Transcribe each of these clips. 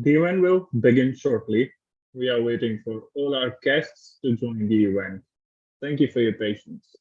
The event will begin shortly. We are waiting for all our guests to join the event. Thank you for your patience.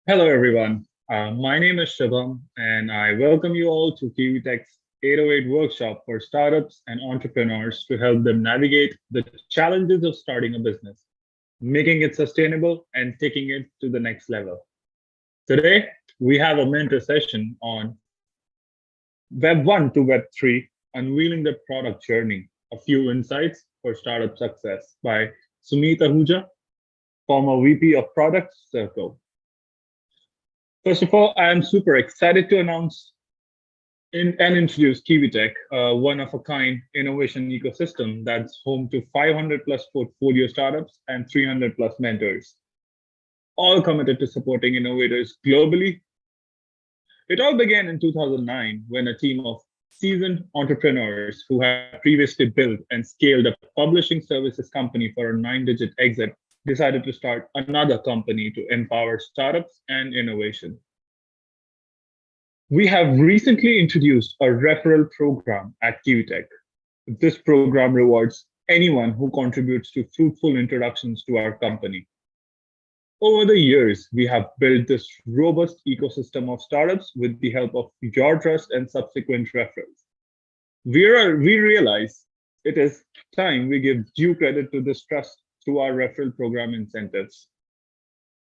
Hello, everyone. My name is Shubham, and I welcome you all to Kiwi Tech's 808 workshop for startups and entrepreneurs to help them navigate the challenges of starting a business, making it sustainable, and taking it to the next level. Today, we have a mentor session on Web1 to Web3, unveiling the product journey, a few insights for startup success by Sumit Ahuja, former VP of Product, Circle. First of all, I am super excited to announce and introduce KiwiTech, a one-of-a-kind innovation ecosystem that's home to 500 plus portfolio startups and 300 plus mentors, all committed to supporting innovators globally. It all began in 2009 when a team of seasoned entrepreneurs who had previously built and scaled a publishing services company for a 9-digit exit decided to start another company to empower startups and innovation. We have recently introduced a referral program at KiwiTech. This program rewards anyone who contributes to fruitful introductions to our company. Over the years, we have built this robust ecosystem of startups with the help of your trust and subsequent referrals. We realize it is time we give due credit to this trust through our referral program incentives.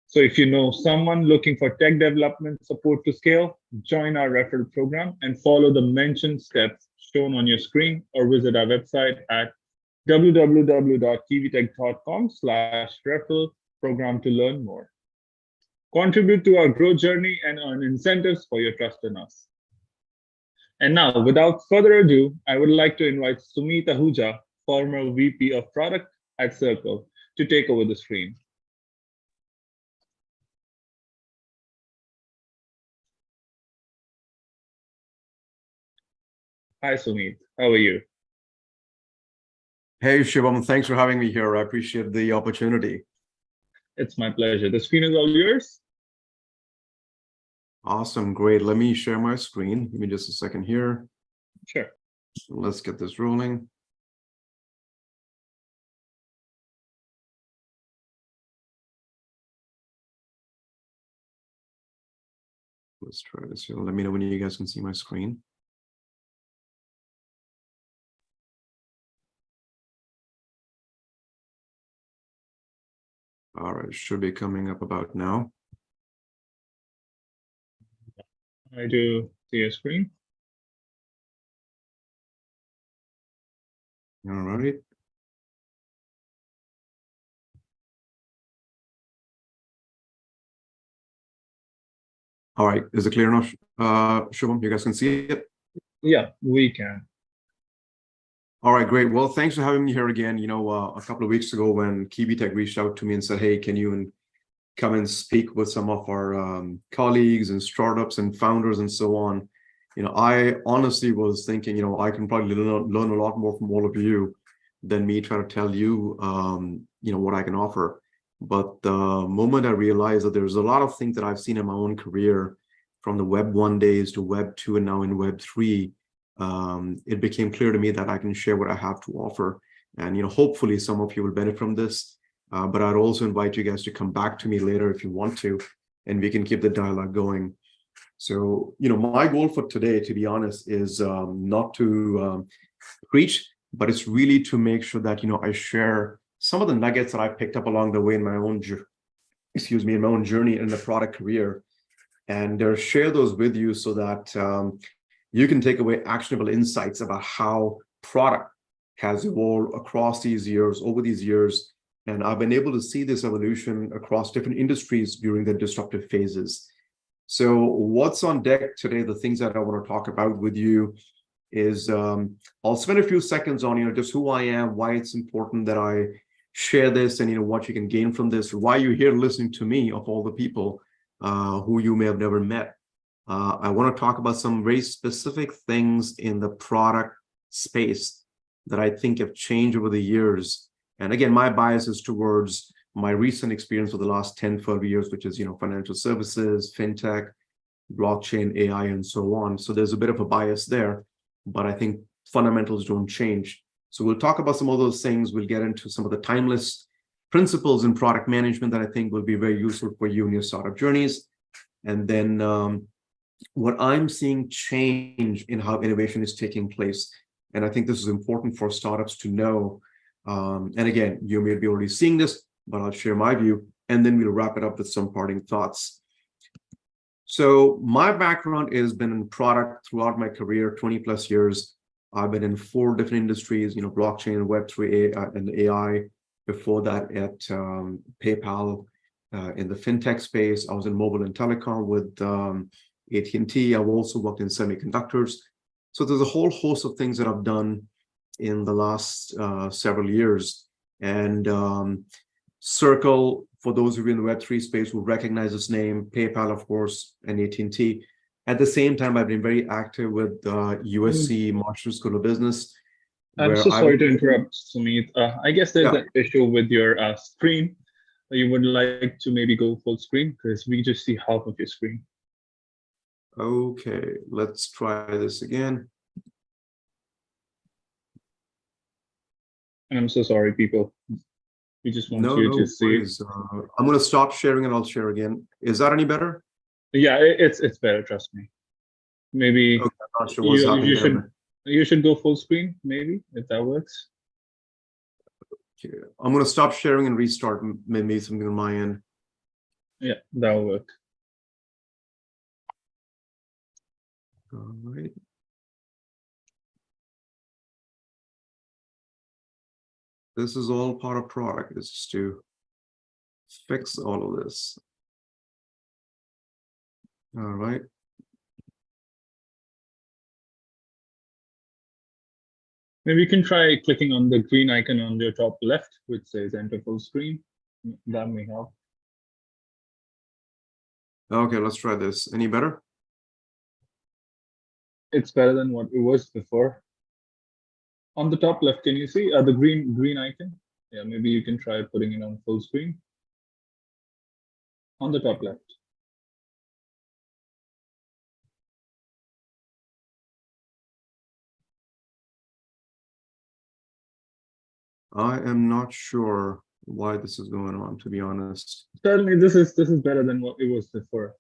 So if you know someone looking for tech development support to scale, join our referral program and follow the mentioned steps shown on your screen, or visit our website at www.kiwitech.com/referral program to learn more. Contribute to our growth journey and earn incentives for your trust in us. And now, without further ado, I would like to invite Sumit Ahuja, former VP of Product at Circle, to take over the screen. Hi, Sumit. How are you? Hey, Shivam. Thanks for having me here. I appreciate the opportunity. It's my pleasure. The screen is all yours. Awesome. Great. Let me share my screen. Give me just a second here. Sure. Let's get this rolling. Let's try this here. Let me know when you guys can see my screen. All right, should be coming up about now. I do see your screen. All right. All right, is it clear enough, Shubham? You guys can see it? Yeah, we can. All right, great. Well, thanks for having me here again. You know, a couple of weeks ago when KiwiTech reached out to me and said, hey, can you come and speak with some of our colleagues and startups and founders and so on. You know, I honestly was thinking, you know, I can probably learn a lot more from all of you than me try to tell you, you know, what I can offer. But the moment I realized that there's a lot of things that I've seen in my own career, from the Web1 days to Web2 and now in Web3, it became clear to me that I can share what I have to offer. And, you know, hopefully some of you will benefit from this. But I'd also invite you guys to come back to me later if you want to, and we can keep the dialogue going. So, you know, my goal for today, to be honest, is not to preach, but it's really to make sure that, you know, I share some of the nuggets that I picked up along the way in my own, in my own journey in the product career, and share those with you so that you can take away actionable insights about how product has evolved across these years, over these years. And I've been able to see this evolution across different industries during the disruptive phases. So what's on deck today, the things that I want to talk about with you is I'll spend a few seconds on, you know, just who I am, why it's important that I share this, and, you know, what you can gain from this, why you're here listening to me of all the people who you may have never met. I want to talk about some very specific things in the product space that I think have changed over the years. And again, my bias is towards my recent experience for the last 10, 12 years, which is, you know, financial services, fintech, blockchain, AI, and so on. So there's a bit of a bias there, but I think fundamentals don't change. So we'll talk about some of those things. We'll get into some of the timeless principles in product management that I think will be very useful for you in your startup journeys. And then what I'm seeing change in how innovation is taking place. And I think this is important for startups to know. And again, you may be already seeing this, but I'll share my view, and then we'll wrap it up with some parting thoughts. So my background has been in product throughout my career, 20 plus years. I've been in 4 different industries, you know, blockchain, Web3, and AI. Before that, at PayPal in the fintech space. I was in mobile and telecom with AT&T. I've also worked in semiconductors. So there's a whole host of things that I've done in the last several years. And Circle, for those of you in the Web3 space who recognize this name, PayPal, of course, and AT&T. At the same time, I've been very active with USC Marshall School of Business. I'm Where so I sorry was, to interrupt, Sumit. I guess there's yeah, an issue with your screen. You would like to maybe go full screen because we just see half of your screen. okay, let's try this again. And I'm so sorry, people. We just want No, you to no see. worries. I'm going to stop sharing and I'll share again. Is that any better? Yeah, it's better. Trust me. Maybe Okay, I'm not sure what's happening there. you should go full screen. Maybe if that works. Okay. I'm going to stop sharing and restart. Maybe something on my end. Yeah, that'll work. All right. This is all part of product. It's just to fix all of this. All right. Maybe you can try clicking on the green icon on your top left, which says enter full screen. That may help. Okay, let's try this. Any better? It's better than what it was before. On the top left, can you see the green icon? Yeah, maybe you can try putting it on full screen. On the top left. I am not sure why this is going on, to be honest. Certainly, this is better than what it was before.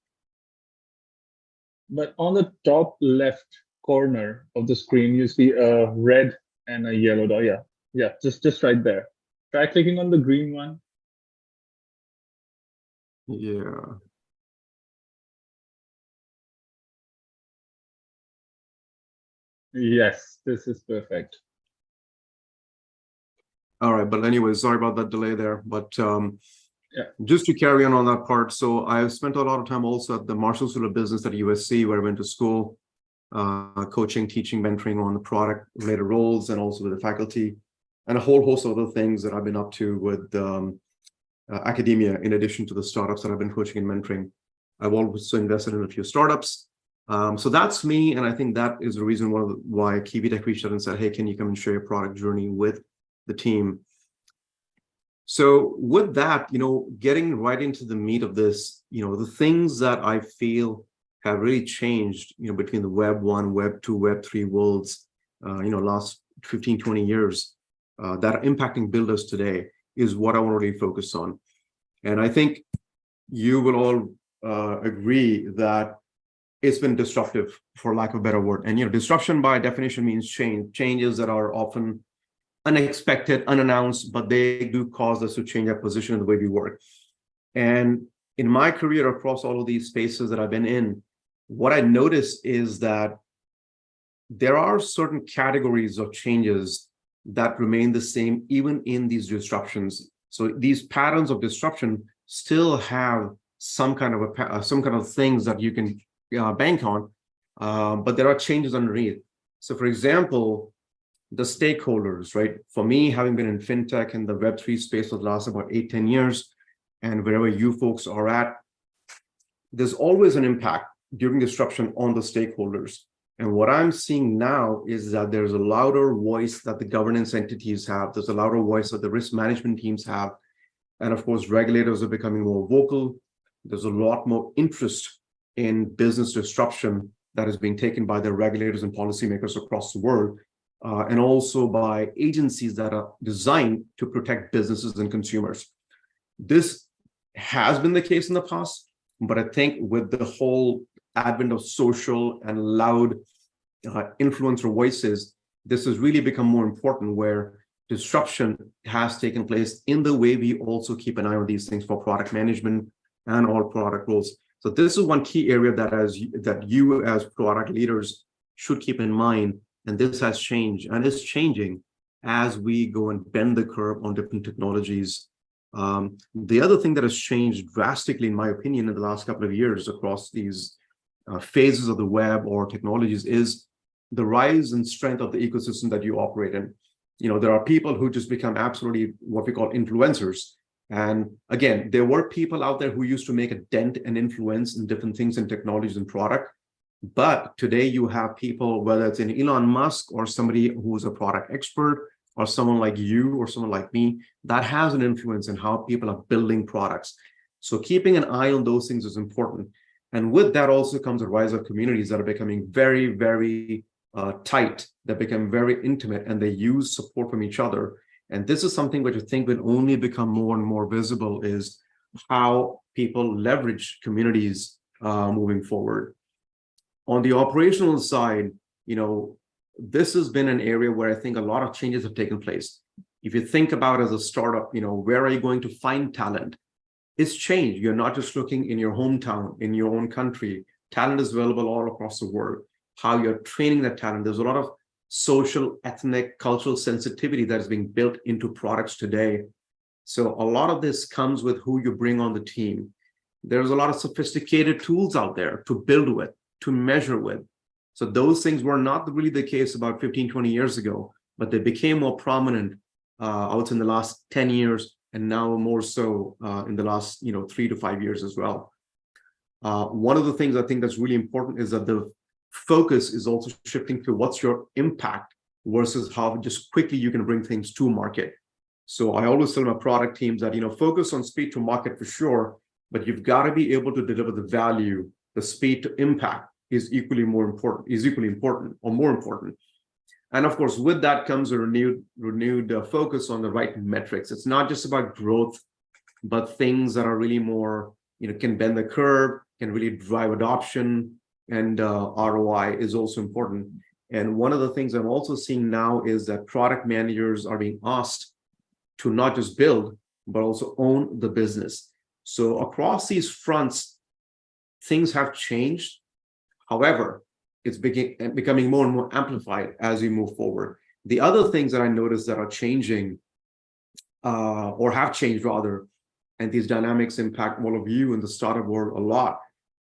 But on the top left corner of the screen, you see a red and a yellow dot. Yeah, just right there. Try clicking on the green one. Yeah. Yes, this is perfect. All right, but anyway, sorry about that delay there. But Yeah. just to carry on that part, so I've spent a lot of time also at the Marshall School of Business at USC, where I went to school, coaching, teaching, mentoring on the product-related roles, and also with the faculty, and a whole host of other things that I've been up to with academia, in addition to the startups that I've been coaching and mentoring. I've also invested in a few startups. So that's me, and I think that is the reason why KiwiTech reached out and said, hey, can you come and share your product journey with the team? So with that, getting right into the meat of this, the things that I feel have really changed, between the Web1, Web2, Web3 worlds, last 15, 20 years, that are impacting builders today is what I want to really focus on. And I think you will all agree that it's been disruptive, for lack of a better word. And, disruption by definition means changes that are often unexpected, unannounced, but they do cause us to change our position in the way we work. And in my career across all of these spaces that I've been in, what I notice is that there are certain categories of changes that remain the same even in these disruptions. So these patterns of disruption still have some kind of things that you can bank on, but there are changes underneath. So, for example, the stakeholders, right? For me, having been in fintech and the Web3 space for the last about 8-10 years, and wherever you folks are at, there's always an impact during disruption on the stakeholders. And what I'm seeing now is that there's a louder voice that the governance entities have. There's a louder voice that the risk management teams have. And of course, regulators are becoming more vocal. There's a lot more interest in business disruption that is being taken by the regulators and policymakers across the world, and also by agencies that are designed to protect businesses and consumers. This has been the case in the past, but I think with the whole advent of social and loud influencer voices, this has really become more important, where disruption has taken place in the way we also keep an eye on these things for product management and all product roles. So this is one key area that you as product leaders should keep in mind. And this has changed and is changing as we go and bend the curve on different technologies. The other thing that has changed drastically, in my opinion, in the last couple of years across these phases of the web or technologies is the rise and strength of the ecosystem that you operate in. There are people who just become absolutely what we call influencers. And again, there were people out there who used to make a dent and influence in different things in technologies and product. But today you have people, whether it's in Elon Musk or somebody who's a product expert or someone like you or someone like me, that has an influence in how people are building products. So keeping an eye on those things is important. And with that also comes a rise of communities that are becoming very, very tight, that become very intimate, and they use support from each other. And this is something which I think will only become more and more visible, is how people leverage communities moving forward. On the operational side, this has been an area where I think a lot of changes have taken place. If you think about as a startup, where are you going to find talent? It's changed. You're not just looking in your hometown, in your own country. Talent is available all across the world. How you're training that talent. There's a lot of social, ethnic, cultural sensitivity that is being built into products today. So a lot of this comes with who you bring on the team. There's a lot of sophisticated tools out there to build with, to measure with. So those things were not really the case about 15, 20 years ago, but they became more prominent, I would say, in the last 10 years, and now more so in the last 3 to 5 years as well. One of the things I think that's really important is that the focus is also shifting to what's your impact versus how just quickly you can bring things to market. So I always tell my product teams that, focus on speed to market for sure, but you've got to be able to deliver the value. The speed to impact is equally important or more important. And of course, with that comes a renewed focus on the right metrics. It's not just about growth, but things that are really more, can bend the curve, can really drive adoption, and ROI is also important. And one of the things I'm also seeing now is that product managers are being asked to not just build, but also own the business. So across these fronts, things have changed. However, it's becoming more and more amplified as we move forward. The other things that I noticed that are changing, or have changed rather, and these dynamics impact all of you in the startup world a lot,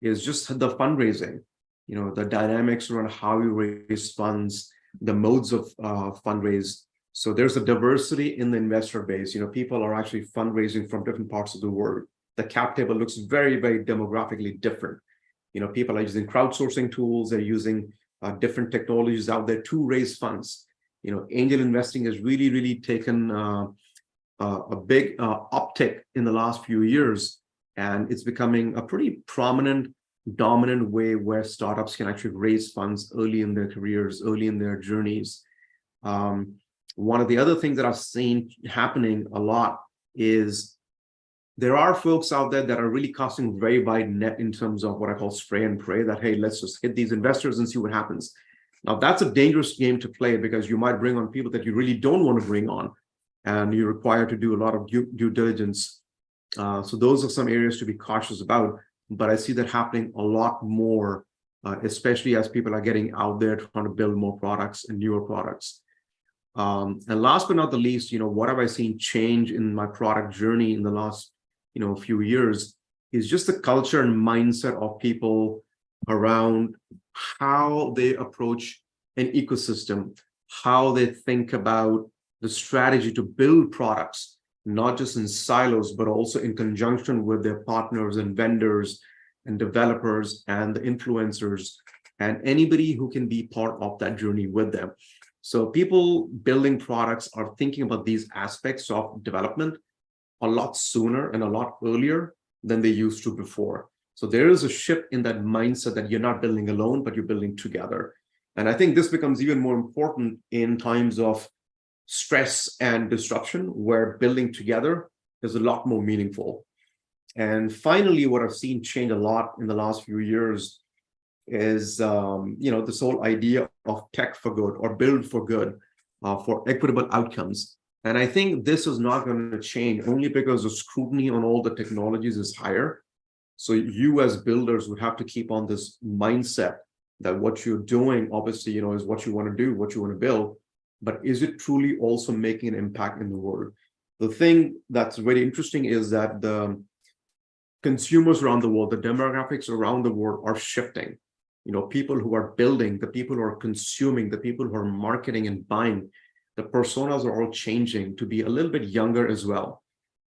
is just the fundraising. The dynamics around how you raise funds, the modes of fundraise. So there's a diversity in the investor base. People are actually fundraising from different parts of the world. The cap table looks very, very demographically different. People are using crowdsourcing tools. They're using different technologies out there to raise funds. Angel investing has really, really taken a big uptick in the last few years, and it's becoming a pretty prominent, dominant way where startups can actually raise funds early in their careers, early in their journeys. One of the other things that I've seen happening a lot is there are folks out there that are really casting very wide net in terms of what I call spray and pray, that, hey, let's just hit these investors and see what happens. Now, that's a dangerous game to play, because you might bring on people that you really don't want to bring on, and you're required to do a lot of due diligence. So those are some areas to be cautious about. But I see that happening a lot more, especially as people are getting out there trying to build more products and newer products. And last but not the least, what have I seen change in my product journey in the last few years is just the culture and mindset of people around how they approach an ecosystem, how they think about the strategy to build products, not just in silos, but also in conjunction with their partners and vendors and developers and the influencers and anybody who can be part of that journey with them. So people building products are thinking about these aspects of development a lot sooner and a lot earlier than they used to before. So there is a shift in that mindset that you're not building alone, but you're building together. And I think this becomes even more important in times of stress and disruption, where building together is a lot more meaningful. And finally, what I've seen change a lot in the last few years is this whole idea of tech for good or build for good, for equitable outcomes. And I think this is not going to change only because the scrutiny on all the technologies is higher. So you as builders would have to keep on this mindset that what you're doing, obviously, is what you want to do, what you want to build. but is it truly also making an impact in the world? The thing that's very interesting is that the consumers around the world, the demographics around the world are shifting. People who are building, the people who are consuming, the people who are marketing and buying, the personas are all changing to be a little bit younger as well.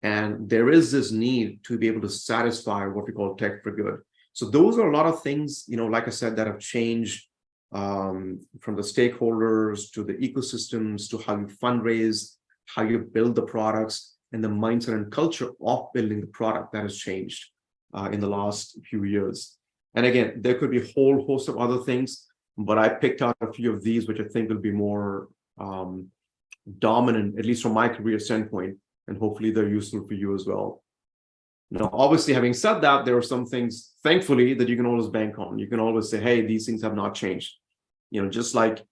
And there is this need to be able to satisfy what we call tech for good. So those are a lot of things, like I said, that have changed from the stakeholders to the ecosystems to how you fundraise, how you build the products, and the mindset and culture of building the product that has changed in the last few years. And again, there could be a whole host of other things, but I picked out a few of these, which I think will be more dominant, at least from my career standpoint, and hopefully they're useful for you as well. Now, obviously, having said that, there are some things, thankfully, that you can always bank on. You can always say, hey, these things have not changed. Just like,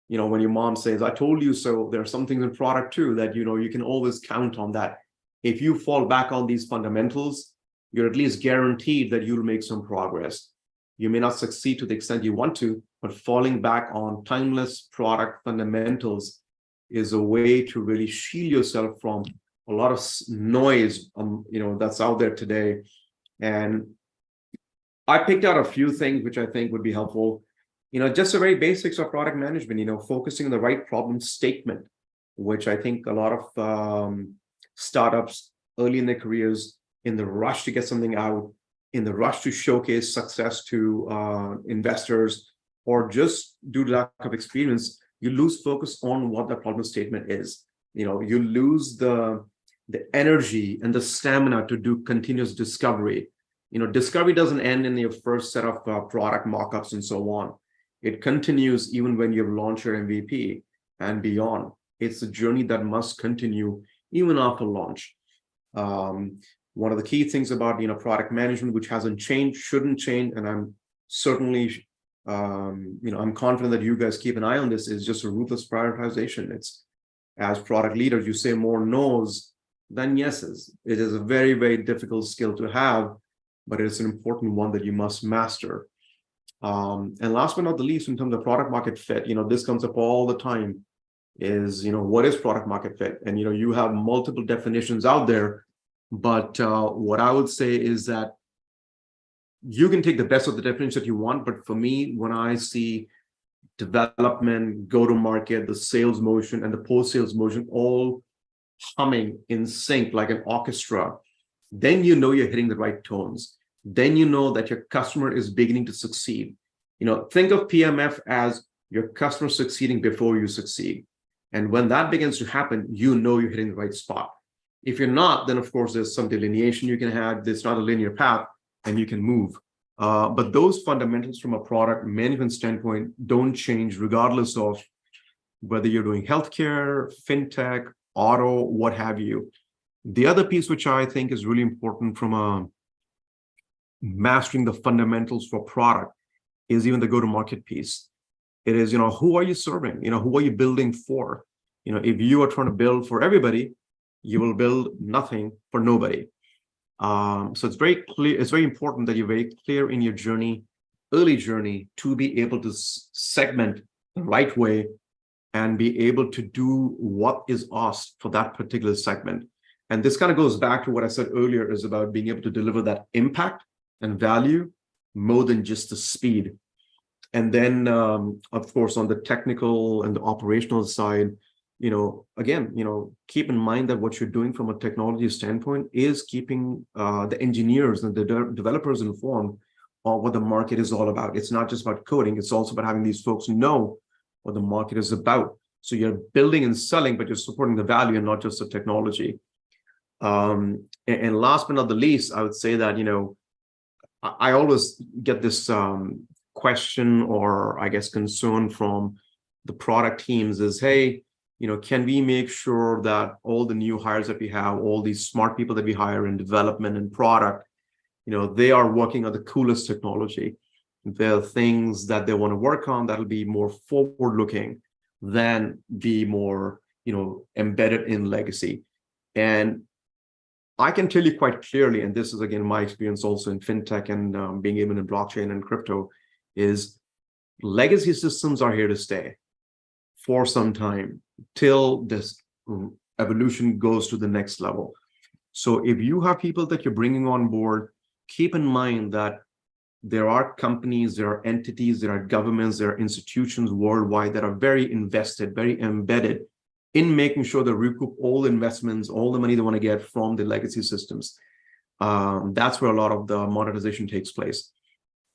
when your mom says, I told you so, there are some things in product too that, you can always count on that. If you fall back on these fundamentals, you're at least guaranteed that you'll make some progress. You may not succeed to the extent you want to, but falling back on timeless product fundamentals is a way to really shield yourself from a lot of noise, that's out there today. And I picked out a few things which I think would be helpful. Just the very basics of product management, focusing on the right problem statement, which I think a lot of startups early in their careers, in the rush to get something out, in the rush to showcase success to investors, or just due to lack of experience, you lose focus on what the problem statement is. You lose the energy and the stamina to do continuous discovery. Discovery doesn't end in your first set of product mockups and so on. It continues even when you've launched your MVP and beyond. It's a journey that must continue even after launch. One of the key things about product management, which hasn't changed, shouldn't change, and I'm certainly I'm confident that you guys keep an eye on this, is just a ruthless prioritization. It's, as product leaders, you say more no's than yeses. It is a very, very difficult skill to have, but it's an important one that you must master. And last but not the least, in terms of product market fit, this comes up all the time, is, what is product market fit? And, you have multiple definitions out there, but what I would say is that you can take the best of the definitions that you want. But for me, when I see development, go-to-market, the sales motion, and the post-sales motion all humming in sync like an orchestra, then you're hitting the right tones. Then that your customer is beginning to succeed. Think of PMF as your customer succeeding before you succeed. And when that begins to happen, you're hitting the right spot. If you're not, then of course there's some delineation you can have. There's not a linear path, and you can move. But those fundamentals from a product management standpoint don't change regardless of whether you're doing healthcare, fintech, auto, what have you. The other piece which I think is really important from mastering the fundamentals for product is even the go-to-market piece. It is, who are you serving? Who are you building for? If you are trying to build for everybody, you will build nothing for nobody. So it's very clear. It's very important that you're very clear in your journey, early journey, to be able to segment the right way and be able to do what is asked for that particular segment. And this kind of goes back to what I said earlier, is about being able to deliver that impact and value more than just the speed. And then, of course, on the technical and the operational side, again, keep in mind that what you're doing from a technology standpoint is keeping the engineers and the developers informed of what the market is all about. It's not just about coding. It's also about having these folks know what the market is about. So you're building and selling, but you're supporting the value and not just the technology. And last but not the least, I would say that, I always get this question, or I guess concern from the product teams, is, hey, can we make sure that all the new hires that we have, all these smart people that we hire in development and product, they are working on the coolest technology. There are things that they want to work on that'll be more forward-looking than be more, embedded in legacy. And I can tell you quite clearly, and this is again my experience also in fintech and being even in blockchain and crypto, is legacy systems are here to stay. for some time till this evolution goes to the next level. So if you have people that you're bringing on board, keep in mind that there are companies, there are entities, there are governments, there are institutions worldwide that are very invested, very embedded in making sure they recoup all investments, all the money they want to get from the legacy systems. That's where a lot of the monetization takes place.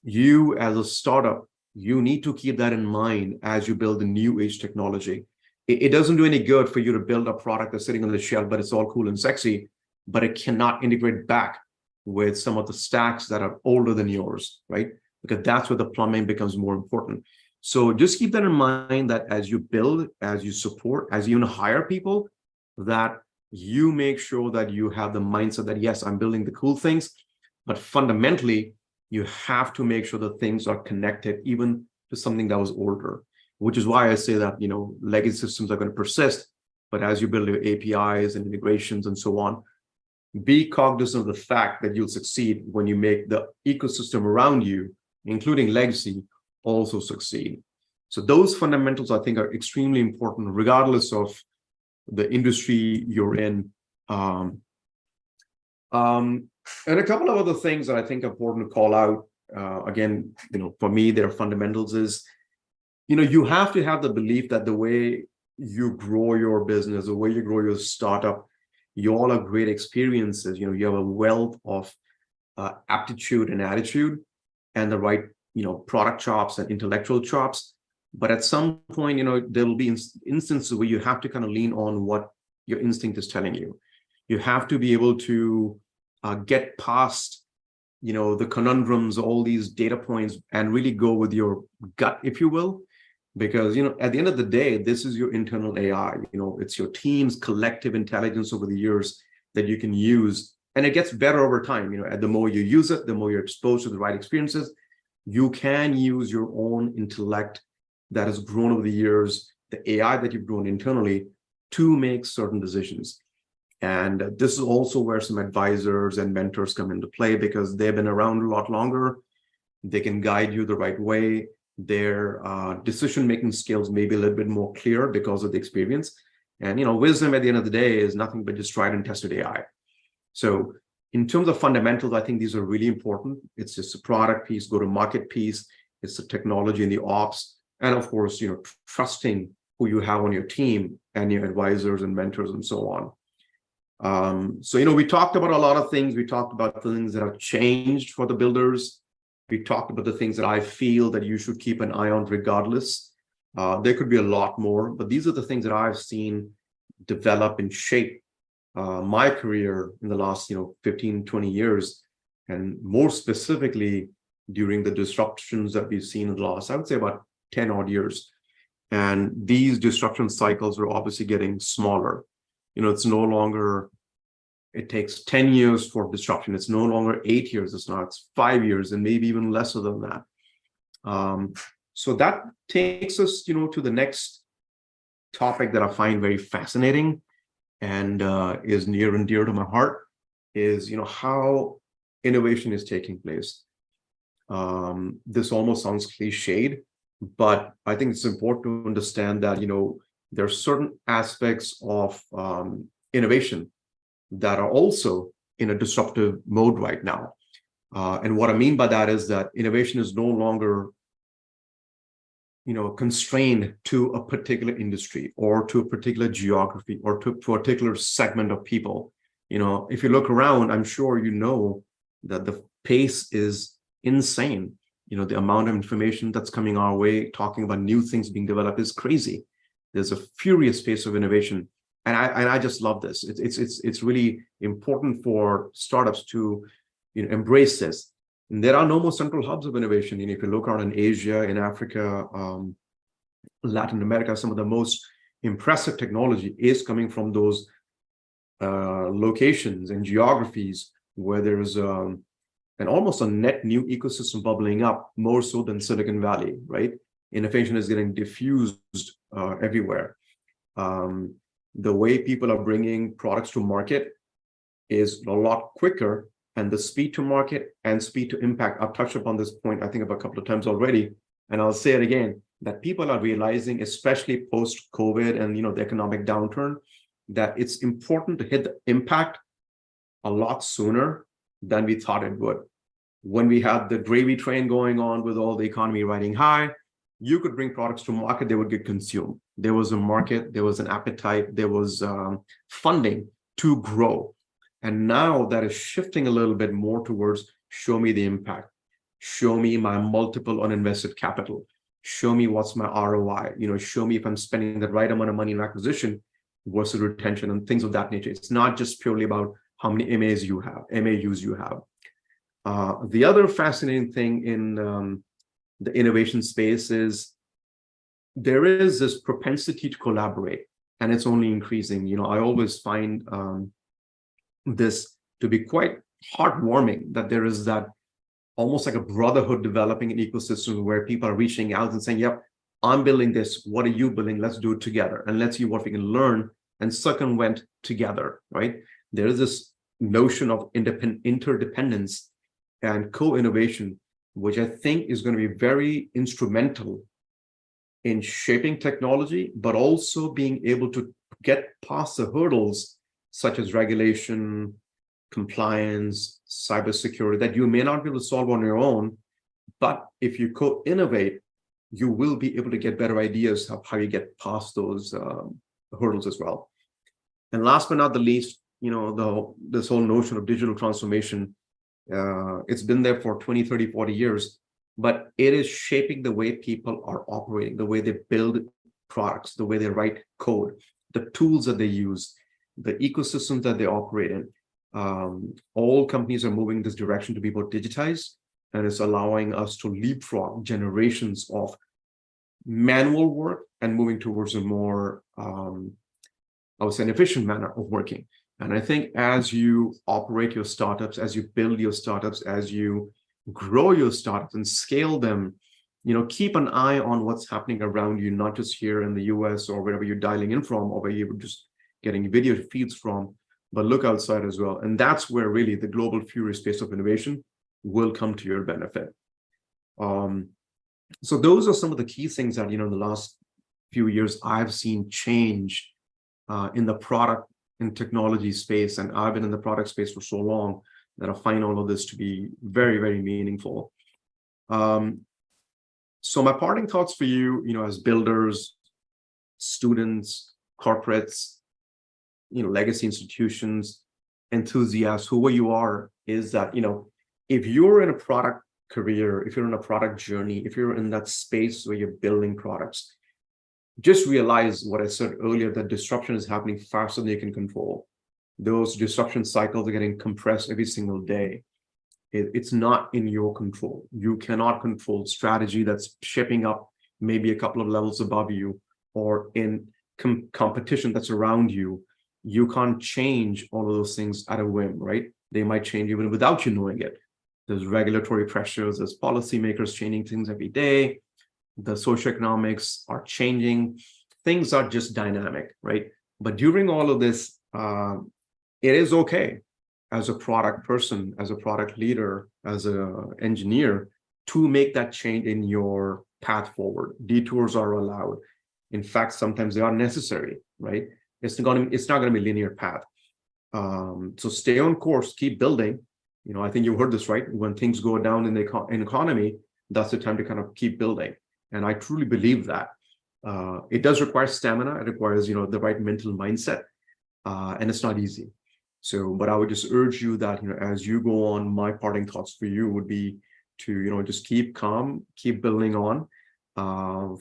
You as a startup, you need to keep that in mind as you build the new age technology. It doesn't do any good for you to build a product that's sitting on the shelf, but it's all cool and sexy, but it cannot integrate back with some of the stacks that are older than yours, right? Because that's where the plumbing becomes more important. So just keep that in mind, that as you build, as you support, as you even hire people, that you make sure that you have the mindset that, yes, I'm building the cool things, but fundamentally, you have to make sure that things are connected even to something that was older, which is why I say that, legacy systems are going to persist, but as you build your APIs and integrations and so on, be cognizant of the fact that you'll succeed when you make the ecosystem around you, including legacy, also succeed. So those fundamentals, I think, are extremely important, regardless of the industry you're in. And a couple of other things that I think are important to call out, again, for me, their fundamentals is, you have to have the belief that the way you grow your business, the way you grow your startup, you all have great experiences. You have a wealth of aptitude and attitude and the right, product chops and intellectual chops. But at some point, there will be instances where you have to kind of lean on what your instinct is telling you. You have to be able to get past, the conundrums, all these data points, and really go with your gut, if you will. Because, at the end of the day, this is your internal AI. It's your team's collective intelligence over the years that you can use. And it gets better over time. The more you use it, the more you're exposed to the right experiences. You can use your own intellect that has grown over the years, the AI that you've grown internally, to make certain decisions. And this is also where some advisors and mentors come into play, because they've been around a lot longer. They can guide you the right way. Their decision-making skills may be a little bit more clear because of the experience. And, wisdom at the end of the day is nothing but just tried and tested AI. So in terms of fundamentals, I think these are really important. It's just a product piece, go-to-market piece. It's the technology and the ops. And of course, trusting who you have on your team and your advisors and mentors and so on. So, we talked about a lot of things. We talked about things that have changed for the builders. We talked about the things that I feel that you should keep an eye on regardless. There could be a lot more, but these are the things that I've seen develop and shape my career in the last, 15, 20 years. And more specifically, during the disruptions that we've seen in the last, I would say about 10 odd years. And these disruption cycles are obviously getting smaller. It's no longer, it takes 10 years for disruption. It's no longer 8 years. It's 5 years, and maybe even lesser than that. So that takes us, to the next topic that I find very fascinating and is near and dear to my heart, is, how innovation is taking place. This almost sounds cliched, but I think it's important to understand that, there are certain aspects of innovation that are also in a disruptive mode right now. And what I mean by that is that innovation is no longer, constrained to a particular industry or to a particular geography or to a particular segment of people. If you look around, I'm sure that the pace is insane. The amount of information that's coming our way, talking about new things being developed, is crazy. There's a furious pace of innovation. And I just love this. It's really important for startups to embrace this. And there are no more central hubs of innovation. If you look around in Asia, in Africa, Latin America, some of the most impressive technology is coming from those locations and geographies where there's an almost a net new ecosystem bubbling up, more so than Silicon Valley, right? Innovation is getting diffused everywhere. The way people are bringing products to market is a lot quicker, and the speed to market and speed to impact. I've touched upon this point, I think, a couple of times already, and I'll say it again. that people are realizing, especially post-COVID and the economic downturn, that it's important to hit the impact a lot sooner than we thought it would. When we had the gravy train going on with all the economy riding high, you could bring products to market, they would get consumed. There was a market, there was an appetite, there was funding to grow. And now that is shifting a little bit more towards show me the impact, show me my multiple on invested capital, show me what's my ROI, show me if I'm spending the right amount of money in acquisition versus retention and things of that nature. It's not just purely about how many MAUs you have. The other fascinating thing in the innovation space is there is this propensity to collaborate, and it's only increasing. I always find this to be quite heartwarming, that there is that almost like a brotherhood developing an ecosystem where people are reaching out and saying, yep, I'm building this, what are you building? Let's do it together, and let's see what we can learn and circumvent together, right? There is this notion of interdependence and co-innovation, which I think is going to be very instrumental in shaping technology, but also being able to get past the hurdles such as regulation, compliance, cybersecurity that you may not be able to solve on your own. But if you co-innovate, you will be able to get better ideas of how you get past those hurdles as well. And last but not the least, this whole notion of digital transformation, it's been there for 20, 30, 40 years, but it is shaping the way people are operating, the way they build products, the way they write code, the tools that they use, the ecosystems that they operate in. All companies are moving this direction to be more digitized, and it's allowing us to leapfrog generations of manual work and moving towards a more, I would say, an efficient manner of working. And I think as you operate your startups, as you build your startups, as you grow your startups and scale them, keep an eye on what's happening around you, not just here in the US or wherever you're dialing in from, or where you're just getting video feeds from, but look outside as well. And that's where really the global fury space of innovation will come to your benefit. So those are some of the key things that, in the last few years, I've seen change in the product and technology space. And I've been in the product space for so long that I find all of this to be very, very meaningful. So my parting thoughts for you, as builders, students, corporates, legacy institutions, enthusiasts, whoever you are, is that, if you're in a product career, if you're in a product journey, if you're in that space where you're building products, just realize what I said earlier, that disruption is happening faster than you can control. Those disruption cycles are getting compressed every single day. It's not in your control. You cannot control strategy that's shipping up maybe a couple of levels above you, or in competition that's around you. You can't change all of those things at a whim, right? They might change even without you knowing it. There's regulatory pressures, there's policymakers changing things every day. The socioeconomics are changing. Things are just dynamic, right? But during all of this, it is okay as a product person, as a product leader, as an engineer, to make that change in your path forward. Detours are allowed. In fact, sometimes they are necessary, right? It's not going to be a linear path. So stay on course, keep building. I think you heard this, right? When things go down in the economy, that's the time to kind of keep building. And I truly believe that. It does require stamina. It requires, the right mental mindset. And it's not easy. So, but I would just urge you that, as you go on, my parting thoughts for you would be to, just keep calm, keep building on.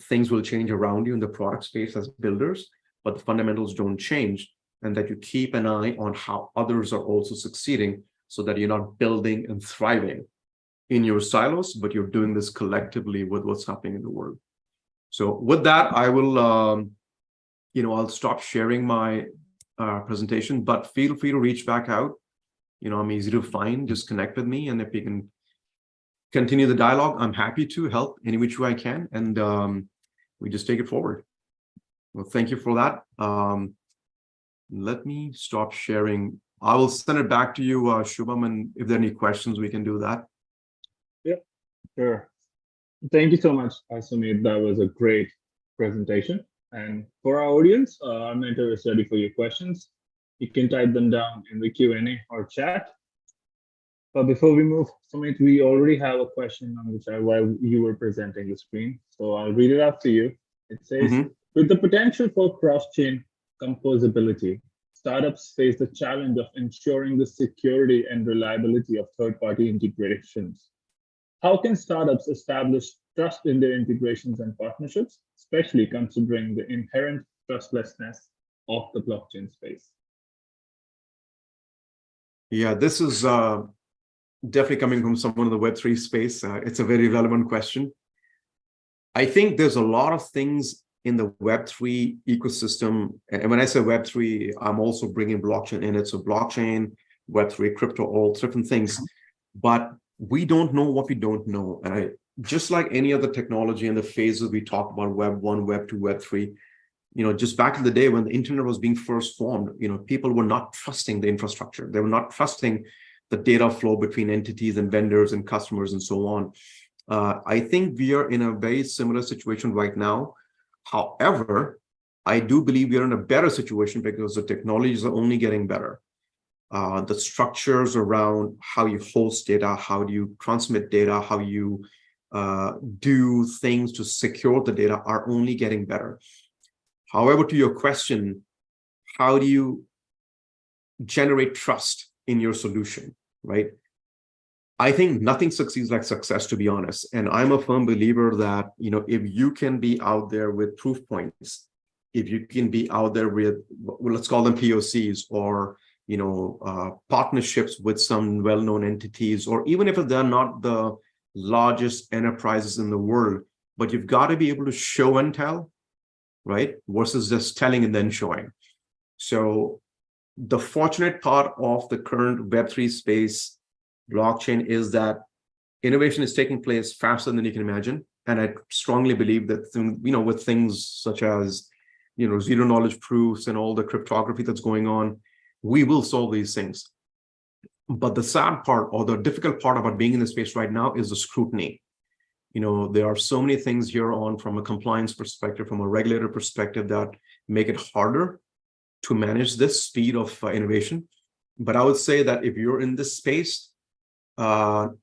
Things will change around you in the product space as builders, but the fundamentals don't change, and that you keep an eye on how others are also succeeding, so that you're not building and thriving in your silos, but you're doing this collectively with what's happening in the world. So with that, I will, I'll stop sharing my presentation, but feel free to reach back out. I'm easy to find, just connect with me. And if we can continue the dialogue, I'm happy to help any which way I can. And we just take it forward. Well, thank you for that. Let me stop sharing. I will send it back to you, Shubham, and if there are any questions, we can do that. Yeah, sure. Thank you so much, Sumit. That was a great presentation. And for our audience, our mentor is ready for your questions. You can type them down in the Q&A or chat. But before we move, Sumit, we already have a question on which while you were presenting the screen. So I'll read it out to you. It says, Mhm. with the potential for cross-chain composability, startups face the challenge of ensuring the security and reliability of third-party integrations. How can startups establish trust in their integrations and partnerships, especially considering the inherent trustlessness of the blockchain space? Yeah, this is definitely coming from someone in the Web3 space. It's a very relevant question. I think there's a lot of things in the Web3 ecosystem. And when I say Web3, I'm also bringing blockchain in it. So blockchain, Web3, crypto, all different things. But we don't know what we don't know. And just like any other technology in the phases we talked about, Web1, Web2, Web3, just back in the day when the internet was being first formed, people were not trusting the infrastructure. They were not trusting the data flow between entities and vendors and customers and so on. I think we are in a very similar situation right now. However, I do believe we are in a better situation because the technologies are only getting better. The structures around how you host data, how do you transmit data, how you do things to secure the data are only getting better. However, to your question, how do you generate trust in your solution, right? I think nothing succeeds like success, to be honest. And I'm a firm believer that, if you can be out there with proof points, if you can be out there with, well, let's call them POCs or, partnerships with some well-known entities, or even if they're not the largest enterprises in the world, but you've got to be able to show and tell, right? Versus just telling and then showing. So the fortunate part of the current Web3 space, blockchain, is that innovation is taking place faster than you can imagine. And I strongly believe that, with things such as, zero knowledge proofs and all the cryptography that's going on, we will solve these things. But the sad part or the difficult part about being in the space right now is the scrutiny. There are so many things here on from a compliance perspective, from a regulator perspective, that make it harder to manage this speed of innovation. But I would say that if you're in this space, number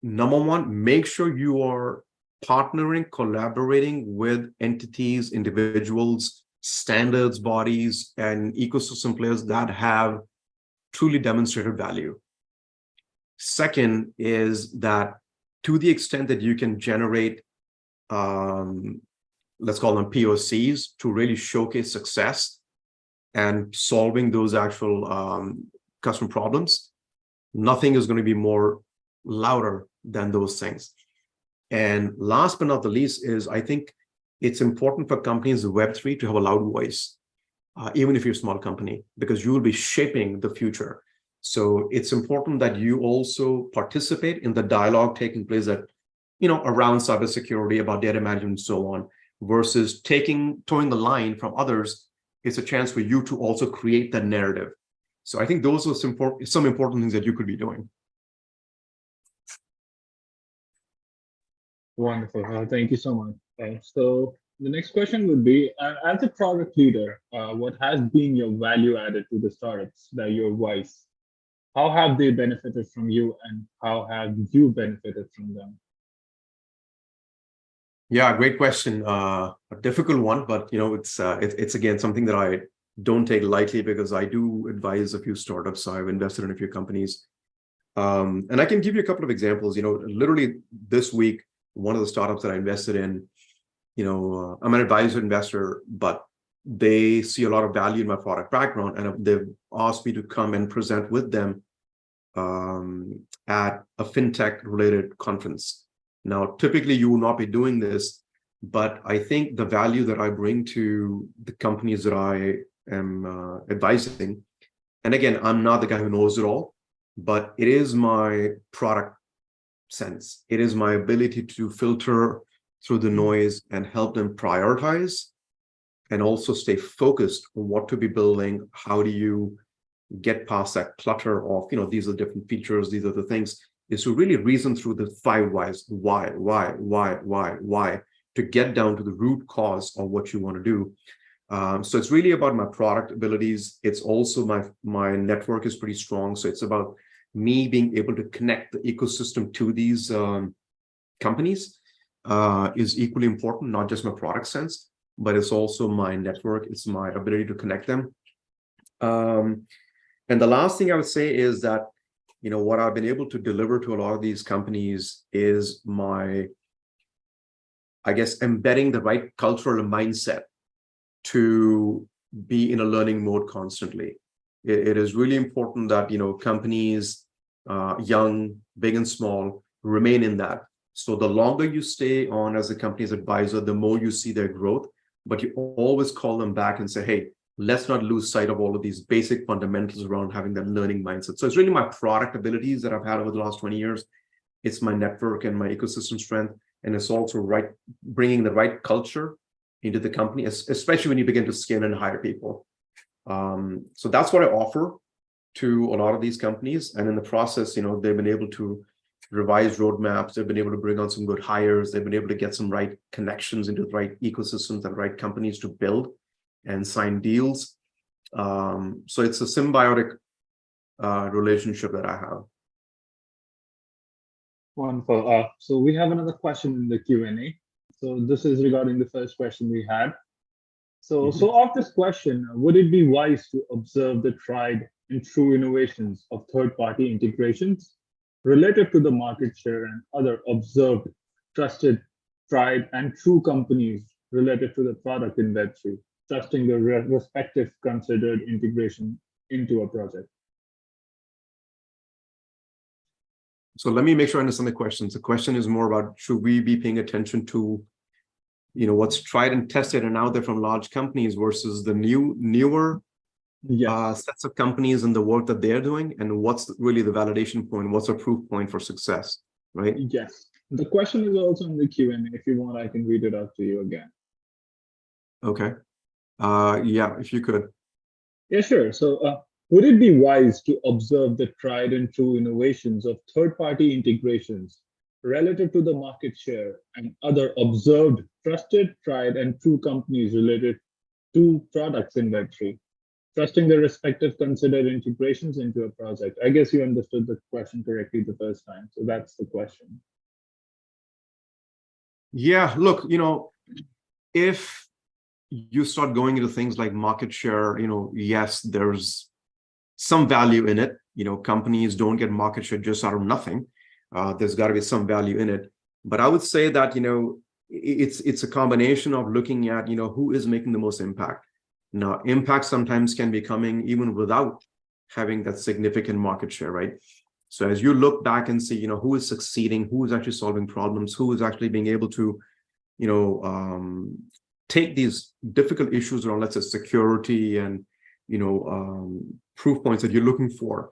one, make sure you are partnering, collaborating with entities, individuals, standards bodies, and ecosystem players that have truly demonstrated value. Second is that to the extent that you can generate, let's call them POCs, to really showcase success and solving those actual customer problems, nothing is going to be more louder than those things. And last but not the least is, I think it's important for companies in Web3 to have a loud voice, even if you're a small company, because you will be shaping the future. So it's important that you also participate in the dialogue taking place that, around cybersecurity, about data management and so on, versus towing the line from others. It's a chance for you to also create that narrative. So I think those are some important things that you could be doing. Wonderful. Thank you so much. So the next question would be, as a product leader, what has been your value added to the startups that your voice? How have they benefited from you, and how have you benefited from them? Yeah, great question. A difficult one, but it's again something that I don't take lightly because I do advise a few startups. So I've invested in a few companies, and I can give you a couple of examples. Literally this week, one of the startups that I invested in, I'm an advisor investor, but they see a lot of value in my product background, and they've asked me to come and present with them at a fintech-related conference. Now, typically, you will not be doing this, but I think the value that I bring to the companies that I am advising, and again, I'm not the guy who knows it all, but it is my product sense. It is my ability to filter through the noise and help them prioritize and also stay focused on what to be building. How do you get past that clutter of, these are different features, these are the things. is to really reason through the 5 whys, why, to get down to the root cause of what you want to do. So it's really about my product abilities. It's also my network is pretty strong. So it's about me being able to connect the ecosystem to these companies is equally important, not just my product sense, but it's also my network. It's my ability to connect them. And the last thing I would say is that, what I've been able to deliver to a lot of these companies is my, I guess, embedding the right cultural mindset to be in a learning mode constantly. It is really important that, companies, young, big and small, remain in that. So the longer you stay on as a company's advisor, the more you see their growth, but you always call them back and say, hey, let's not lose sight of all of these basic fundamentals around having that learning mindset. So it's really my product abilities that I've had over the last 20 years. It's my network and my ecosystem strength. And it's also bringing the right culture into the company, especially when you begin to scale and hire people. So that's what I offer to a lot of these companies. And in the process, they've been able to revise roadmaps. They've been able to bring on some good hires. They've been able to get some right connections into the right ecosystems and right companies to build and sign deals. So it's a symbiotic relationship that I have. Wonderful. So we have another question in the Q&A. So this is regarding the first question we had. So of this question, would it be wise to observe the tried and true innovations of third-party integrations related to the market share and other observed, trusted, tried and true companies related to the product in Web3, trusting the respective considered integration into a project? So let me make sure I understand the question. The question is more about, should we be paying attention to, what's tried and tested and out there from large companies versus the newer sets of companies and the work that they're doing, and what's really the validation point? What's a proof point for success, right? Yes. The question is also in the Q&A. If you want, I can read it out to you again. Okay. Yeah, if you could. Yeah, sure. So would it be wise to observe the tried and true innovations of third-party integrations relative to the market share and other observed, trusted, tried and true companies related to products in Web3, trusting their respective considered integrations into a project? I guess you understood the question correctly the first time. So that's the question. Yeah, look, if you start going into things like market share, yes, there's some value in it. Companies don't get market share just out of nothing. There's got to be some value in it. But I would say that, it's a combination of looking at, who is making the most impact. Now, impact sometimes can be coming even without having that significant market share, right? So as you look back and see, who is succeeding, who is actually solving problems, who is actually being able to, take these difficult issues around, let's say, security and, proof points that you're looking for.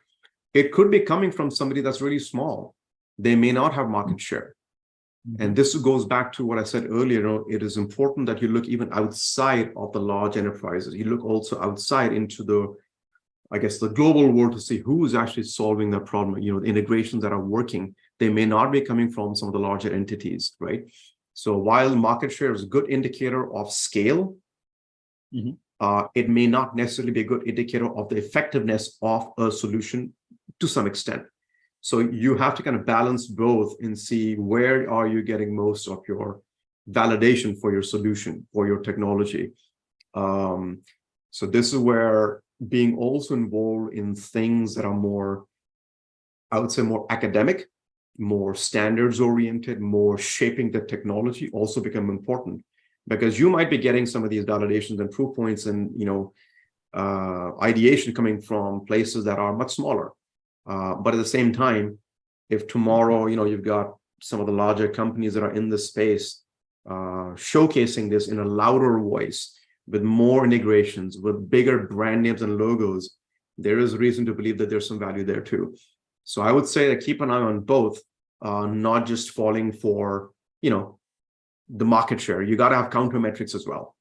It could be coming from somebody that's really small. They may not have market share. And this goes back to what I said earlier. It is important that you look even outside of the large enterprises. You look also outside into the global world to see who is actually solving that problem. The integrations that are working, they may not be coming from some of the larger entities, right? So while market share is a good indicator of scale, it may not necessarily be a good indicator of the effectiveness of a solution to some extent. So you have to kind of balance both and see where are you getting most of your validation for your solution, for your technology. So this is where being also involved in things that are more, I would say, more academic, more standards oriented, more shaping the technology also become important, because you might be getting some of these validations and proof points and, ideation coming from places that are much smaller. But at the same time, if tomorrow, you've got some of the larger companies that are in this space showcasing this in a louder voice, with more integrations, with bigger brand names and logos, there is reason to believe that there's some value there too. So I would say that keep an eye on both, not just falling for, the market share. You got to have counter metrics as well.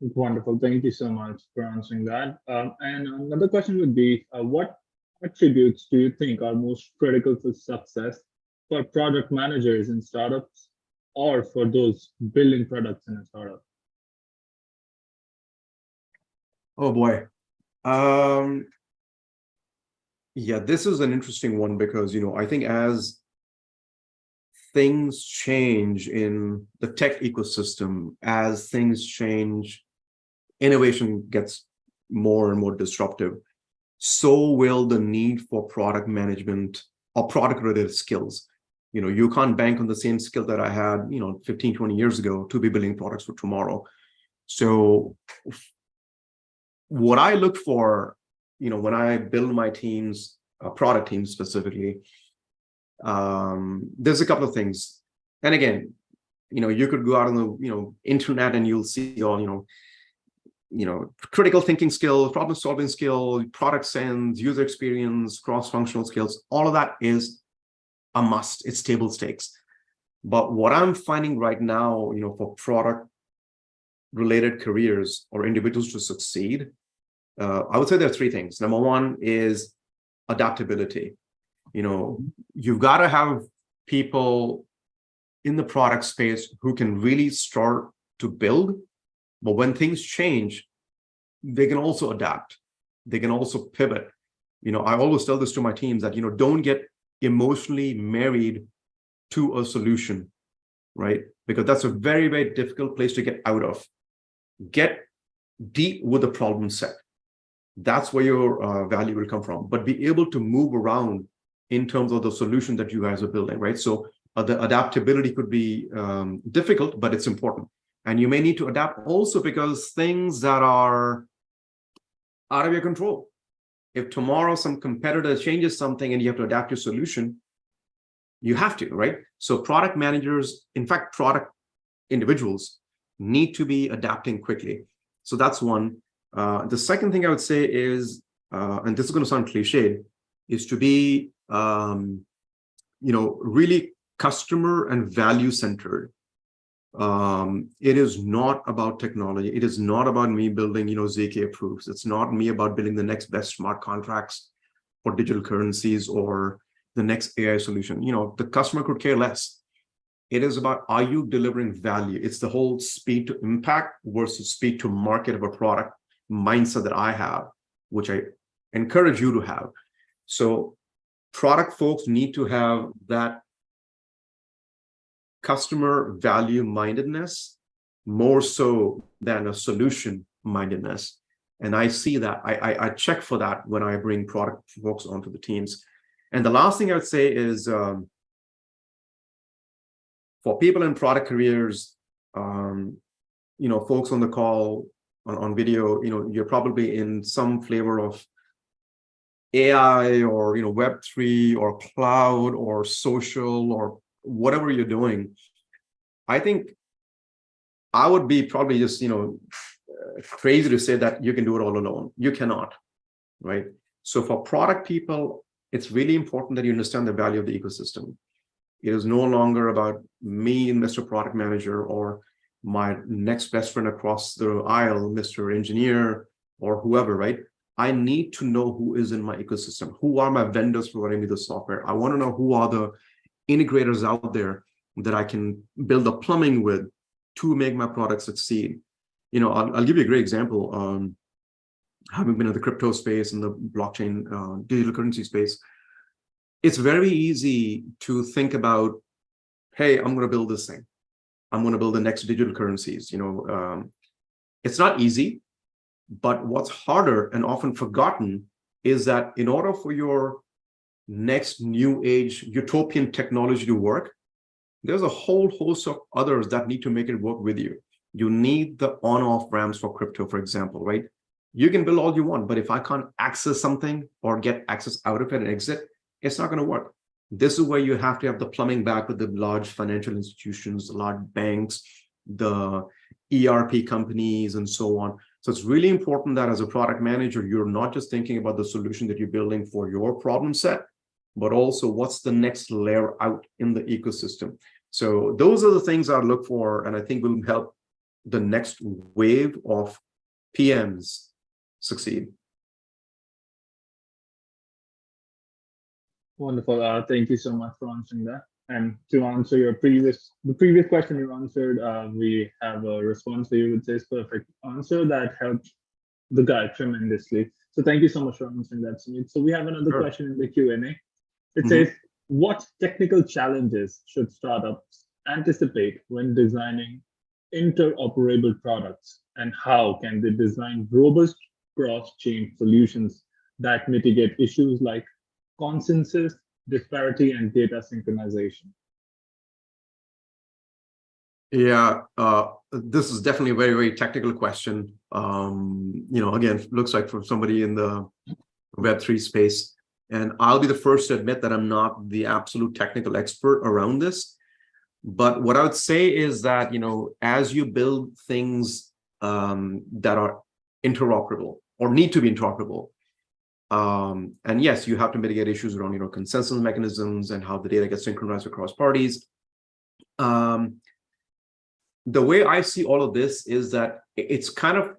Wonderful. Thank you so much for answering that. And another question would be, what attributes do you think are most critical for success for product managers in startups or for those building products in a startup? Oh boy. Um, yeah, this is an interesting one because, I think as things change in the tech ecosystem, as things change, innovation gets more and more disruptive, so will the need for product management or product related skills. You can't bank on the same skill that I had, 15, 20 years ago to be building products for tomorrow. So what I look for, when I build my teams, product teams specifically, there's a couple of things. And again, you could go out on the, internet and you'll see all, critical thinking skills, problem solving skill, product sense, user experience, cross-functional skills. All of that is a must. It's table stakes. But what I'm finding right now, for product related careers or individuals to succeed, I would say there are three things. Number one is adaptability. You've got to have people in the product space who can really start to build, but when things change, they can also adapt. They can also pivot. I always tell this to my teams that, don't get emotionally married to a solution, right? Because that's a very, very difficult place to get out of. Get deep with the problem set. That's where your value will come from. But be able to move around in terms of the solution that you guys are building, right? So the adaptability could be difficult, but it's important. And you may need to adapt also because things that are out of your control. If tomorrow some competitor changes something and you have to adapt your solution, you have to, right? So product managers, in fact, product individuals need to be adapting quickly. So that's one. The second thing I would say is, and this is going to sound cliched, is to be, really customer and value centered. It is not about technology. It is not about me building, ZK proofs. It's not me about building the next best smart contracts for digital currencies or the next AI solution. The customer could care less. It is about, are you delivering value? It's the whole speed to impact versus speed to market of a product mindset that I have, which I encourage you to have. So product folks need to have that customer value mindedness more so than a solution mindedness. And I see that. I check for that when I bring product folks onto the teams. And the last thing I would say is for people in product careers, folks on the call, on video, you're probably in some flavor of AI or, Web3 or cloud or social or whatever you're doing. I think I would be probably just, crazy to say that you can do it all alone. You cannot, right? So for product people, it's really important that you understand the value of the ecosystem. It is no longer about me, Mr. Product Manager, or my next best friend across the aisle, Mr. Engineer, or whoever, right? I need to know who is in my ecosystem. Who are my vendors providing me the software? I want to know who are the integrators out there that I can build the plumbing with to make my product succeed. I'll give you a great example. Having been in the crypto space and the blockchain digital currency space, it's very easy to think about, hey, I'm going to build this thing. I'm going to build the next digital currencies. It's not easy, but what's harder and often forgotten is that in order for your next new age utopian technology to work, there's a whole host of others that need to make it work with you. You need the on-off ramps for crypto, for example, right? You can build all you want, but if I can't access something or get access out of it and exit, it's not going to work. This is where you have to have the plumbing back with the large financial institutions, the large banks, the ERP companies, and so on. So it's really important that as a product manager, you're not just thinking about the solution that you're building for your problem set, but also what's the next layer out in the ecosystem. So those are the things I look for, and I think will help the next wave of PMs succeed. Wonderful. Thank you so much for answering that. And to answer the previous question you answered, we have a response for you which says perfect answer that helped the guy tremendously. So thank you so much for answering that, Sumit. So we have another Sure. question in the Q&A. It says, Mhm. what technical challenges should startups anticipate when designing interoperable products, and how can they design robust cross-chain solutions that mitigate issues like consensus, disparity, and data synchronization? Yeah, this is definitely a very, very technical question. Again, looks like from somebody in the Web3 space. And I'll be the first to admit that I'm not the absolute technical expert around this. But what I would say is that, as you build things that are interoperable or need to be interoperable, and yes, you have to mitigate issues around, consensus mechanisms and how the data gets synchronized across parties. The way I see all of this is that it's kind of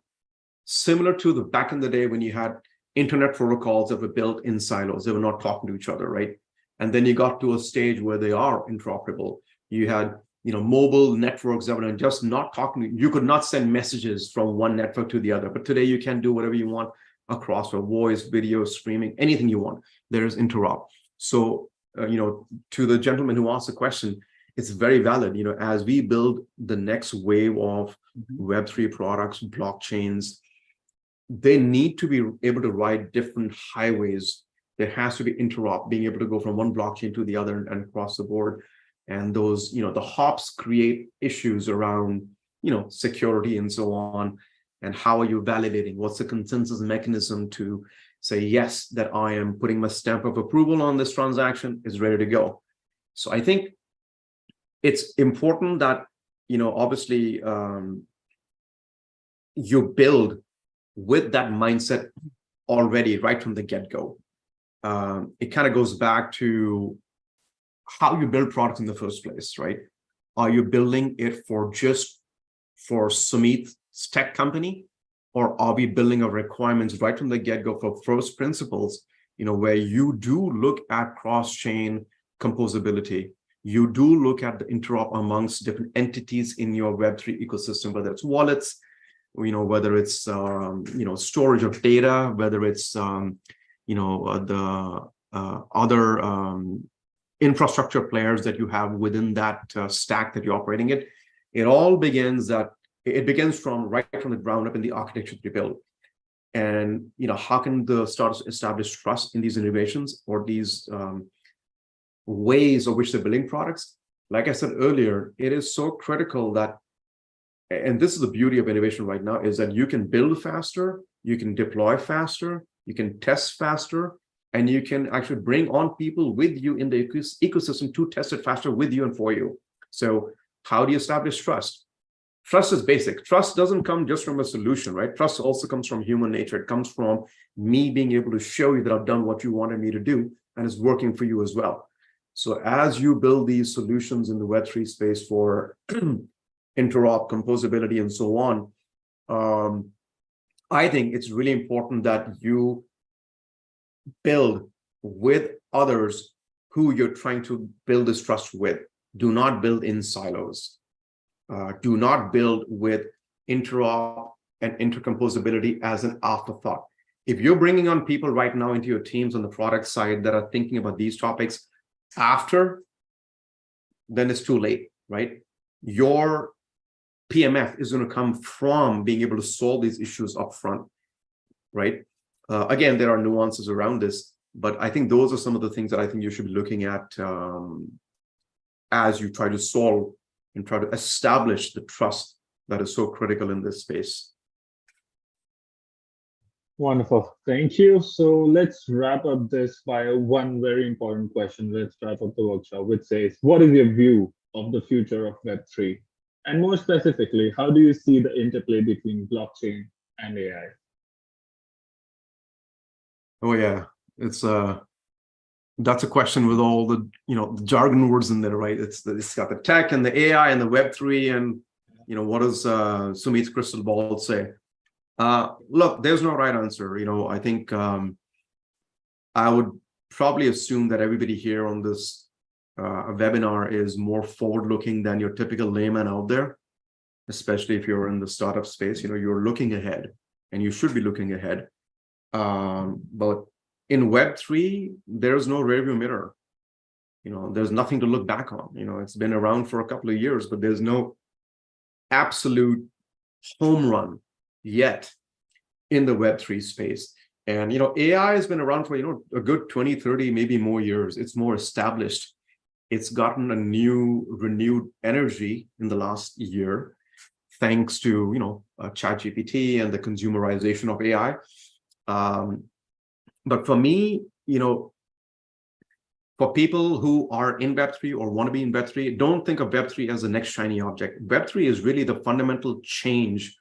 similar to the back in the day when you had internet protocols that were built in silos. They were not talking to each other, right? And then you got to a stage where they are interoperable. You had, mobile networks that were just not talking. You could not send messages from one network to the other. But today you can do whatever you want across a voice, video, streaming, anything you want. There's interop. So, to the gentleman who asked the question, it's very valid. As we build the next wave of Web3 products, blockchains, they need to be able to ride different highways. There has to be interop, being able to go from one blockchain to the other and across the board. And those, the hops create issues around, security and so on. And how are you validating? What's the consensus mechanism to say, yes, that I am putting my stamp of approval on this transaction, is ready to go. So I think it's important that, obviously, you build with that mindset already right from the get-go. It kind of goes back to how you build products in the first place, right? Are you building it for Sumit's tech company, or are we building our requirements right from the get-go for first principles, where you do look at cross-chain composability, you do look at the interop amongst different entities in your Web3 ecosystem, whether it's wallets, whether it's storage of data, whether it's the other infrastructure players that you have within that stack that you're operating it. It all begins from right from the ground up in the architecture that you build. And how can the startups establish trust in these innovations or these ways of which they're building products? Like I said earlier, it is so critical that, and this is the beauty of innovation right now, is that you can build faster, you can deploy faster, you can test faster, and you can actually bring on people with you in the ecosystem to test it faster with you and for you. So how do you establish trust? Trust is basic. Trust doesn't come just from a solution, right? Trust also comes from human nature. It comes from me being able to show you that I've done what you wanted me to do and it's working for you as well. So as you build these solutions in the Web3 space for interop, composability, and so on, I think it's really important that you build with others who you're trying to build this trust with. Do not build in silos. Do not build with interop and intercomposability as an afterthought. If you're bringing on people right now into your teams on the product side that are thinking about these topics after, then it's too late, right? Your PMF is going to come from being able to solve these issues up front, right? Again, there are nuances around this, but I think those are some of the things that I think you should be looking at as you try to solve and try to establish the trust that is so critical in this space. Wonderful. Thank you. So let's wrap up this by one very important question. Let's wrap up the workshop, which says, what is your view of the future of Web3? And more specifically, how do you see the interplay between blockchain and AI? Oh yeah, that's a question with all the the jargon words in there, right? It's got the tech and the AI and the Web3, and what does Sumit's crystal ball say? Look, there's no right answer. I think I would probably assume that everybody here on this webinar is more forward-looking than your typical layman out there, especially if you're in the startup space. You're looking ahead, and you should be looking ahead. But in Web3, there's no rearview mirror. There's nothing to look back on. It's been around for a couple of years, but there's no absolute home run yet in the Web3 space. And, AI has been around for, a good 20, 30, maybe more years. It's more established. It's gotten a new, renewed energy in the last year, thanks to, ChatGPT and the consumerization of AI. But for me, for people who are in Web3 or want to be in Web3, don't think of Web3 as the next shiny object. Web3 is really the fundamental change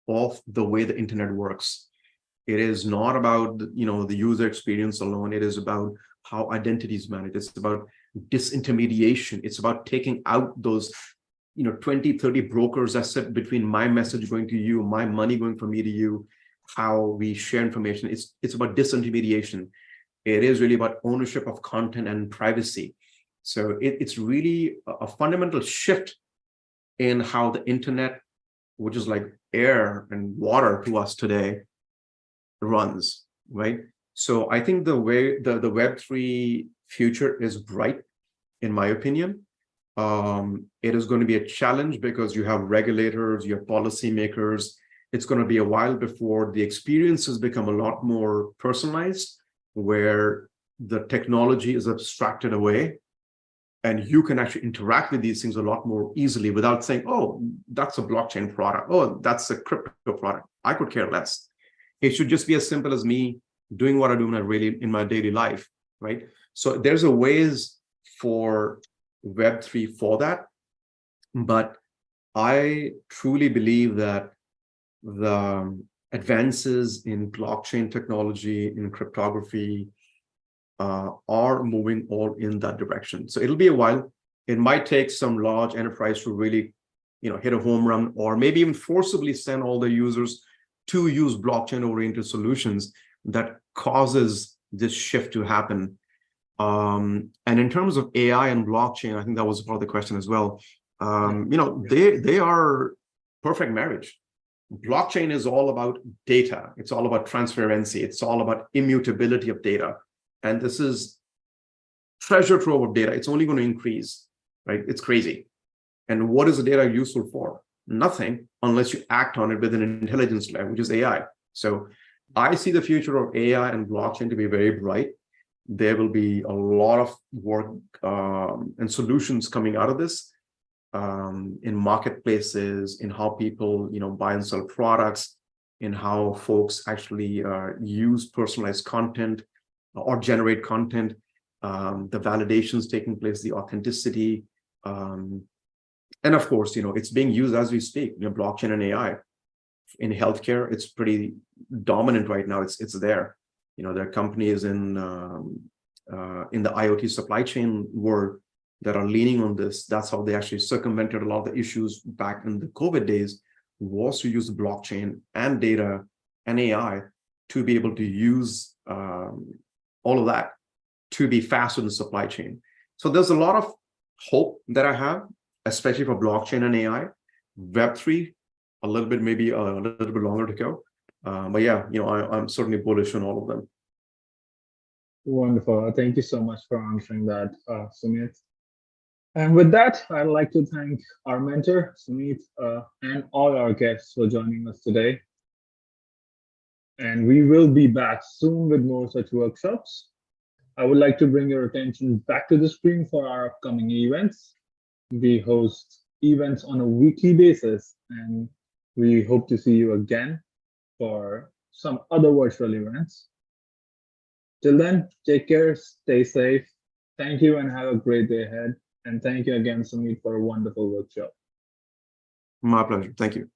of the way the internet works. It is not about, the user experience alone. It is about how identity is managed. It's about disintermediation. It's about taking out those, 20, 30 brokers that sit between my message going to you, my money going from me to you, how we share information. It's about disintermediation. It is really about ownership of content and privacy. So it's really a fundamental shift in how the internet, which is like air and water to us today, runs, right? So I think the way the Web3 future is bright, in my opinion. It is going to be a challenge because you have regulators, you have policymakers. It's going to be a while before the experiences become a lot more personalized, where the technology is abstracted away and you can actually interact with these things a lot more easily without saying, oh, that's a blockchain product. Oh, that's a crypto product. I could care less. It should just be as simple as me doing what I do in my daily life, right? So there's a ways for Web3 for that. But I truly believe that the advances in blockchain technology, in cryptography, are moving all in that direction. So it'll be a while. It might take some large enterprise to really, hit a home run, or maybe even forcibly send all their users to use blockchain-oriented solutions that causes this shift to happen. And in terms of AI and blockchain, I think that was part of the question as well. They are perfect marriage. Blockchain is all about data. It's all about transparency. It's all about immutability of data. And this is treasure trove of data. It's only going to increase, right? It's crazy. And what is the data useful for? Nothing, unless you act on it with an intelligence layer, which is AI. So I see the future of AI and blockchain to be very bright. There will be a lot of work and solutions coming out of this. In marketplaces, in how people, buy and sell products, in how folks actually use personalized content or generate content, the validations taking place, the authenticity, and of course, it's being used as we speak. Blockchain and AI in healthcare, it's pretty dominant right now. It's there. There are companies in the IoT supply chain world that are leaning on this. That's how they actually circumvented a lot of the issues back in the COVID days, was to use blockchain and data and AI to be able to use all of that to be faster in the supply chain. So there's a lot of hope that I have, especially for blockchain and AI. Web3, a little bit, maybe a little bit longer to go. But yeah, I'm certainly bullish on all of them. Wonderful. Thank you so much for answering that, Sumit. And with that, I'd like to thank our mentor, Sumit, and all our guests for joining us today. And we will be back soon with more such workshops. I would like to bring your attention back to the screen for our upcoming events. We host events on a weekly basis, and we hope to see you again for some other virtual events. Till then, take care, stay safe. Thank you and have a great day ahead. And thank you again, Sumit, for a wonderful workshop. My pleasure. Thank you.